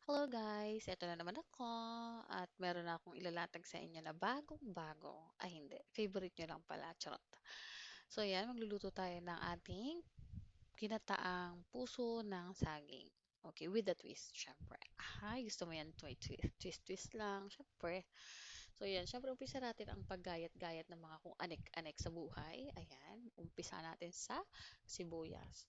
Hello guys, eto na naman ako at meron na akong ilalatag sa inyo na bagong-bago. Ay hindi, favorite nyo lang pala, charot. So yan, magluluto tayo ng ating ginataang puso ng saging. Okay, with a twist, syempre. Ay, gusto mo yan, twist lang, syempre. So yan, syempre umpisa natin ang paggayat-gayat ng mga kung anek-anek sa buhay. Ayan, umpisa natin sa sibuyas.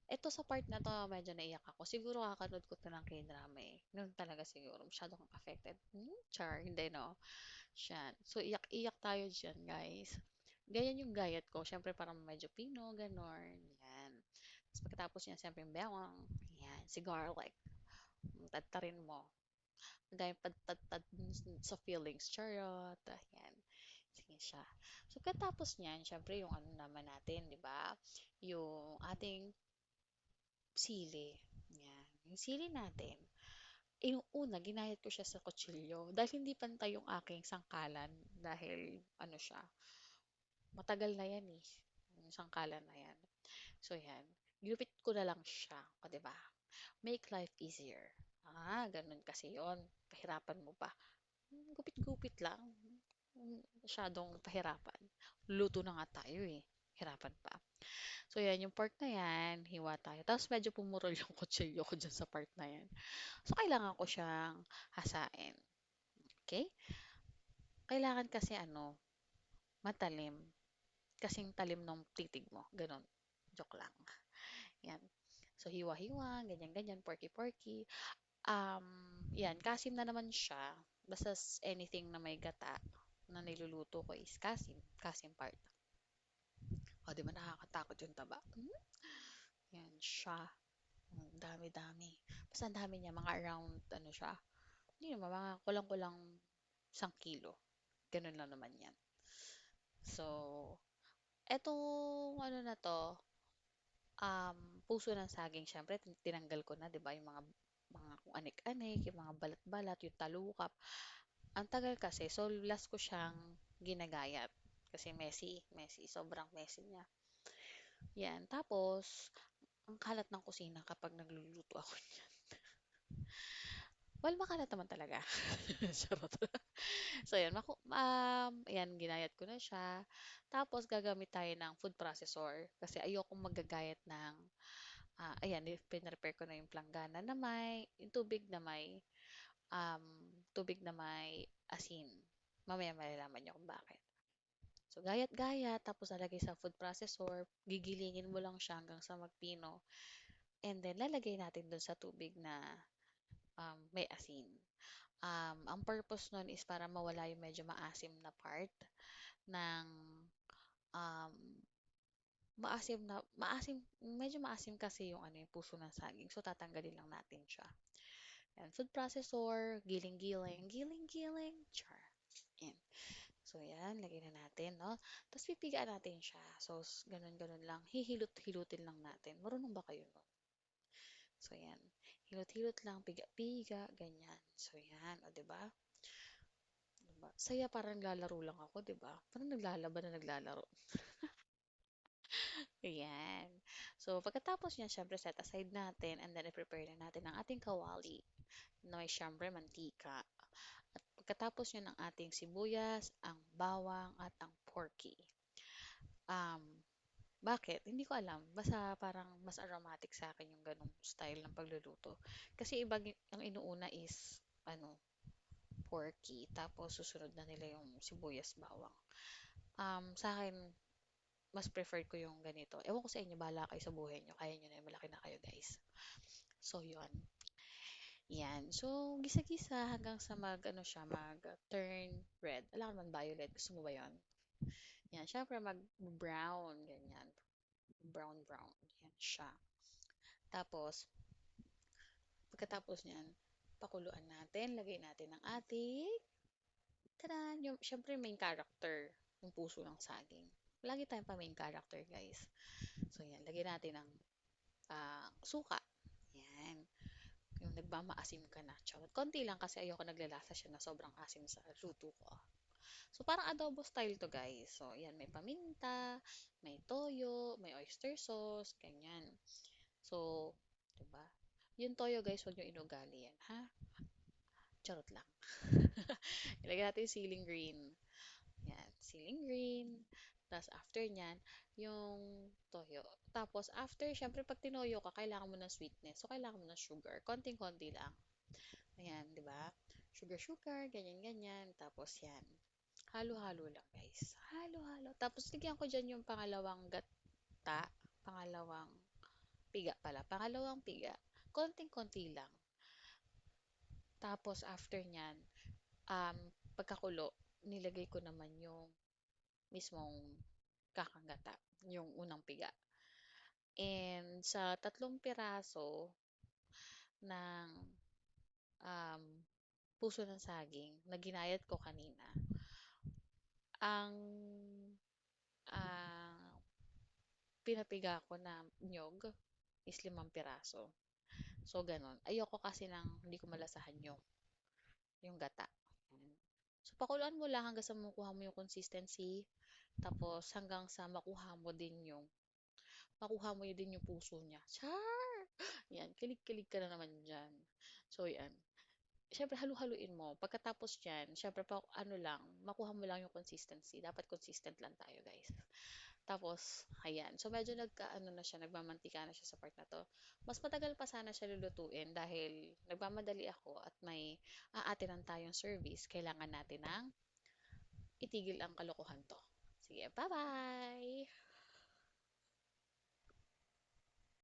Eto sa part na 'to medyo naiyak ako. Siguro kakanood ko 'to ng K-drama, eh. No'n talaga siguro masyado akong affected. Char, hindi 'no? Siyan. So iyak-iyak tayo diyan, guys. Ganyan yung gayat ko. Siyempre parang medyo pino, gano'n. 'Yan. Tapos pagkatapos niyan siyempre yung bawang, 'yan, si garlic, tadtarin mo. Ang daming pad sa feelings, charot. Ayan. Sige siya. So pagkatapos niyan, siyempre yung ano naman natin, 'di ba? Yung ating sili. Yan. Yung sili natin, yung una, ginayat ko siya sa kutsilyo. Dahil hindi pantay yung aking sangkalan. Dahil, ano siya, matagal na yan eh. Yung sangkalan na yan. So, yan. Ginupit ko na lang siya. O, diba? Make life easier. Ganun kasi yon. Pahirapan mo pa. Gupit-gupit lang. Masyadong pahirapan. Luto na nga tayo eh. Hirapan pa. So, yan, yung part na yan, hiwa tayo. Tapos, medyo pumurol yung kutsilyo ko dyan sa part na yan. So, kailangan ko siyang hasain. Okay? Kailangan kasi ano, matalim. Kasing talim ng titig mo. Ganon. Joke lang. Yan. So, hiwa-hiwa, ganyan-ganyan, porky-porky. Um, yan, kasim na naman siya. Basta anything na may gata na niluluto ko is kasim. Kasim part. O, di ba nakakatakot yung taba? Yan siya. Dami-dami. Basta ang dami niya. Mga around, ano siya. Hindi naman, mga kulang-kulang 1 kilo. Ganun lang naman yan. So, etong ano na to, puso ng saging, syempre, tinanggal ko na, di ba, yung mga kung anik-anik, yung mga balat-balat, yung talukap. Ang tagal kasi, so last ko siyang ginagayat. Kasi messy, sobrang messy niya. Yan, tapos, ang kalat ng kusina kapag nagluluto ako niyan. Well, makalat naman talaga. Charot. So, yan, yan, ginayat ko na siya. Tapos, gagamit tayo ng food processor. Kasi ayokong magagayat ng, ayan, pinrepare ko na yung planggana na yung um, tubig na may asin. Mamaya malalaman niyo kung bakit. So, gayat-gayat, tapos lalagay sa food processor, gigilingin mo lang siya hanggang sa magpino. And then, lalagay natin dun sa tubig na may asin. Ang purpose nun is para mawala yung medyo maasim na part ng um, medyo maasim kasi yung ano yung puso ng saging. So, tatanggalin lang natin siya. And food processor, giling-giling, giling-giling, char. Yan. So, yan, lagay na natin, no? Tapos, pipigaan natin siya. So, ganun-ganun lang. Hihilot-hilutin lang natin. Marunong ba kayo nun? So, yan. Hilot-hilot lang, piga-piga, ganyan. So, yan. O, diba? Diba? Saya parang naglalaro lang ako, 'di ba? Parang naglalaban na naglalaro. Ayan. So, pagkatapos niyan, syempre set aside natin and then i-prepare na natin ang ating kawali na may syempre mantika. At pagkatapos niyan ng ating sibuyas, ang bawang at ang porky. Um, bakit? Hindi ko alam. Basta parang mas aromatic sa akin yung ganong style ng pagluluto. Kasi iba ang inuuna is ano, porky. Tapos susunod na nila yung sibuyas, bawang. Sa akin, mas preferred ko yung ganito. Ewan ko sa inyo, bahala kayo sa buhay nyo. Kaya nyo na yung malaki na kayo, guys. So, yun. Yan. So, gisa-gisa hanggang sa ano siya, mag-turn red. Alam naman violet. Gusto mo ba yun? Yan. Syempre, mag-brown. Ganyan. Brown. Yan siya. Tapos, pagkatapos niyan, pakuluan natin. Lagay natin ang ating, tada, yung, syempre, main character. Yung puso ng saging. Lagi tayong pa main character, guys. So, yan. Lagay natin ng suka. Yan. Yung nagmamaasim ka na. Charot. Konti lang kasi ayoko naglalasa siya na sobrang asim sa luto ko. So, parang adobo style to, guys. So, yan. May paminta, may toyo, may oyster sauce, ganyan. So, diba? Yung toyo guys, huwag nyo inugali yan, ha? Charot lang. Ilagay natin yung ceiling green. Yan, ceiling green. Tapos after nyan, yung toyo. Tapos after, syempre pag tinoyo ka, kailangan mo ng sweetness. So, kailangan mo ng sugar. Konting-konti lang. Ayan, di ba? Sugar, ganyan-ganyan. Tapos yan. Halo-halo lang, guys. Halo-halo. Tapos, lagyan ko dyan yung pangalawang gata. Pangalawang piga pala. Pangalawang piga. Konting-konti lang. Tapos, after nyan, um, pagkakulo, nilagay ko naman yung mismong kakangata, yung unang piga. And sa 3 piraso ng um, puso ng saging na ginayat ko kanina, ang pinapiga ko na nyog is 5 piraso. So, ganun. Ayoko kasi ng hindi ko malasahan yung gata. Yan. So, pakuluan mo lang hanggang sa makuha mo yung consistency. Tapos, hanggang sa makuha mo yun din yung puso niya. Char! Yan, kilig-kilig ka na naman dyan. So, yan. Siyempre, halu-haluin mo. Pagkatapos dyan, siyempre, ano lang, makuha mo lang yung consistency. Dapat consistent lang tayo, guys. Tapos, ayan. So, medyo nagkaano na siya, nagmamantika na siya sa part na to. Mas matagal pa sana siya lulutuin dahil nagmamadali ako at may aatinan tayong service. Kailangan natin ng itigil ang kalokohan to. Sige, bye-bye!